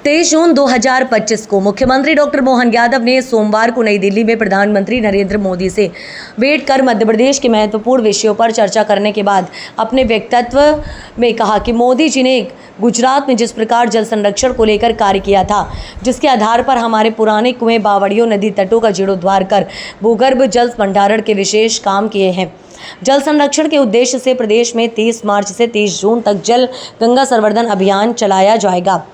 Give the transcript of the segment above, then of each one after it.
23 जून 2025 को मुख्यमंत्री डॉक्टर मोहन यादव ने सोमवार को नई दिल्ली में प्रधानमंत्री नरेंद्र मोदी से भेंट कर मध्य प्रदेश के महत्वपूर्ण विषयों पर चर्चा करने के बाद अपने वक्तव्य में कहा कि मोदी जी ने गुजरात में जिस प्रकार जल संरक्षण को लेकर कार्य किया था, जिसके आधार पर हमारे पुराने कुएं, बावड़ियों, नदी तटों का जीर्णोद्धार कर भूगर्भ जल भंडारण के विशेष काम किए हैं। जल संरक्षण के उद्देश्य से प्रदेश में 30 मार्च से 30 जून तक जल गंगा संवर्धन अभियान चलाया जाएगा।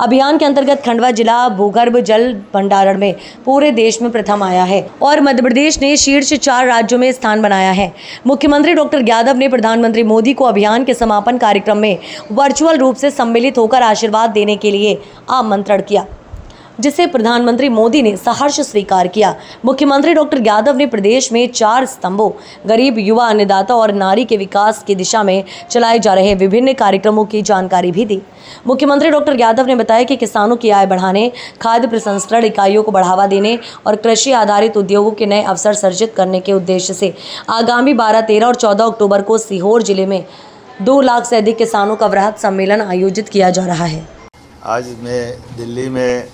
अभियान के अंतर्गत खंडवा जिला भूगर्भ जल भंडारण में पूरे देश में प्रथम आया है और मध्य प्रदेश ने शीर्ष 4 राज्यों में स्थान बनाया है। मुख्यमंत्री डॉक्टर यादव ने प्रधानमंत्री मोदी को अभियान के समापन कार्यक्रम में वर्चुअल रूप से सम्मिलित होकर आशीर्वाद देने के लिए आमंत्रण किया, जिसे प्रधानमंत्री मोदी ने सहर्ष स्वीकार किया। मुख्यमंत्री डॉक्टर यादव ने प्रदेश में 4 स्तंभों, गरीब, युवा, अन्नदाता और नारी के विकास की दिशा में चलाए जा रहे विभिन्न कार्यक्रमों की जानकारी भी दी। मुख्यमंत्री डॉक्टर यादव ने बताया कि किसानों की आय बढ़ाने, खाद्य प्रसंस्करण इकाइयों को बढ़ावा देने और कृषि आधारित उद्योगों के नए अवसर सृजित करने के उद्देश्य से आगामी 12, 13 और 14 अक्टूबर को सीहोर जिले में 2 लाख से अधिक किसानों का वृहद सम्मेलन आयोजित किया जा रहा है। आज मैं दिल्ली में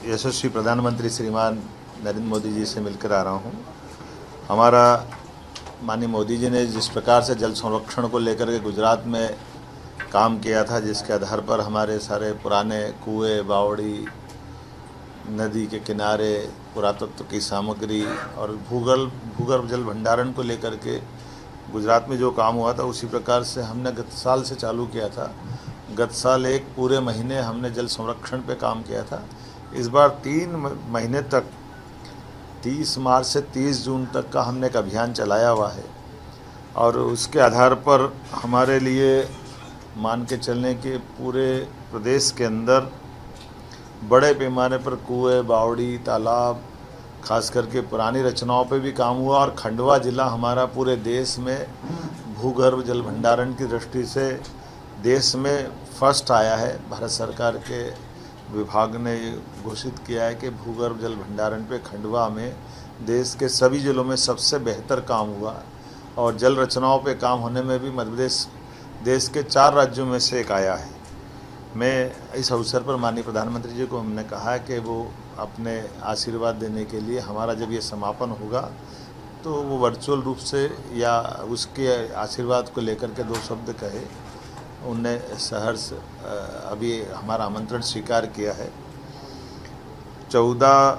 यशस्वी प्रधानमंत्री श्रीमान नरेंद्र मोदी जी से मिलकर आ रहा हूँ। हमारा माननीय मोदी जी ने जिस प्रकार से जल संरक्षण को लेकर के गुजरात में काम किया था, जिसके आधार पर हमारे सारे पुराने कुएं, बावड़ी, नदी के किनारे, पुरातत्व की सामग्री और भूगर्भ जल भंडारण को लेकर के गुजरात में जो काम हुआ था, उसी प्रकार से हमने गत साल से चालू किया था। गत साल एक पूरे महीने हमने जल संरक्षण पे काम किया था। इस बार 3 महीने तक 30 मार्च से 30 जून तक का हमने एक अभियान चलाया हुआ है और उसके आधार पर हमारे लिए मान के चलने के पूरे प्रदेश के अंदर बड़े पैमाने पर कुएं, बावड़ी, तालाब, खास करके पुरानी रचनाओं पे भी काम हुआ और खंडवा जिला हमारा पूरे देश में भूगर्भ जल भंडारण की दृष्टि से देश में फर्स्ट आया है। भारत सरकार के विभाग ने घोषित किया है कि भूगर्भ जल भंडारण पे खंडवा में देश के सभी जिलों में सबसे बेहतर काम हुआ और जल रचनाओं पे काम होने में भी मध्य प्रदेश देश के 4 राज्यों में से एक आया है। मैं इस अवसर पर माननीय प्रधानमंत्री जी को हमने कहा है कि वो अपने आशीर्वाद देने के लिए हमारा जब ये समापन होगा तो वो वर्चुअल रूप से या उसके आशीर्वाद को लेकर के 2 शब्द कहे। उनने सहर्ष अभी हमारा आमंत्रण स्वीकार किया है। 12,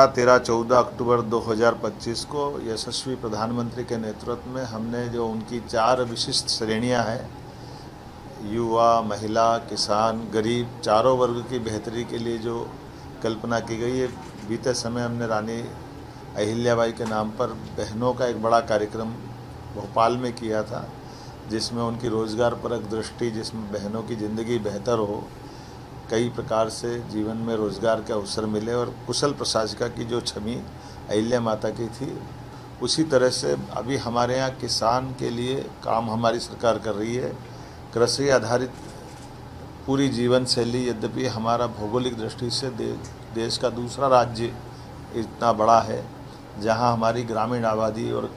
13, 14 अक्टूबर 2025 को यशस्वी प्रधानमंत्री के नेतृत्व में हमने जो उनकी 4 विशिष्ट श्रेणियां हैं, युवा, महिला, किसान, गरीब, चारों वर्ग की बेहतरी के लिए जो कल्पना की गई है। बीते समय हमने रानी अहिल्याबाई के नाम पर बहनों का एक बड़ा कार्यक्रम भोपाल में किया था, जिसमें उनकी रोज़गार परक दृष्टि, जिसमें बहनों की ज़िंदगी बेहतर हो, कई प्रकार से जीवन में रोज़गार के अवसर मिले और कुशल प्रशासिका की जो छवि अहिल्या माता की थी, उसी तरह से अभी हमारे यहाँ किसान के लिए काम हमारी सरकार कर रही है। कृषि आधारित पूरी जीवन शैली, यद्यपि हमारा भौगोलिक दृष्टि से देश का दूसरा राज्य इतना बड़ा है, जहाँ हमारी ग्रामीण आबादी और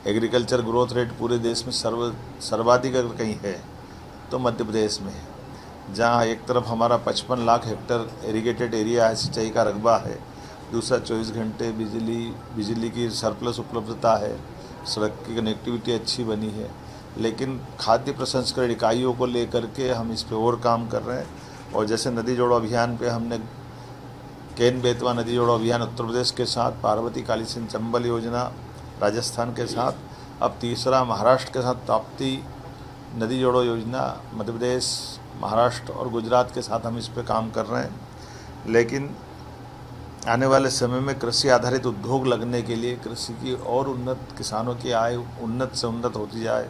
एग्रीकल्चर ग्रोथ रेट पूरे देश में सर्वाधिक अगर कहीं है तो मध्य प्रदेश में है, जहाँ एक तरफ हमारा 55 लाख हेक्टेयर इरिगेटेड एरिया है, सिंचाई का रकबा है, दूसरा 24 घंटे बिजली की सरप्लस उपलब्धता है, सड़क की कनेक्टिविटी अच्छी बनी है। लेकिन खाद्य प्रसंस्करण इकाइयों को लेकर के हम इस पे और काम कर रहे हैं। और जैसे नदी जोड़ो अभियान पे हमने केन बेतवा नदी जोड़ो अभियान उत्तर प्रदेश के साथ, पार्वती काली सिंध चंबल योजना राजस्थान के साथ, अब तीसरा महाराष्ट्र के साथ ताप्ती नदी जोड़ो योजना मध्य प्रदेश, महाराष्ट्र और गुजरात के साथ हम इस पे काम कर रहे हैं। लेकिन आने वाले समय में कृषि आधारित उद्योग लगने के लिए कृषि की और उन्नत, किसानों की आय उन्नत से उन्नत होती जाए,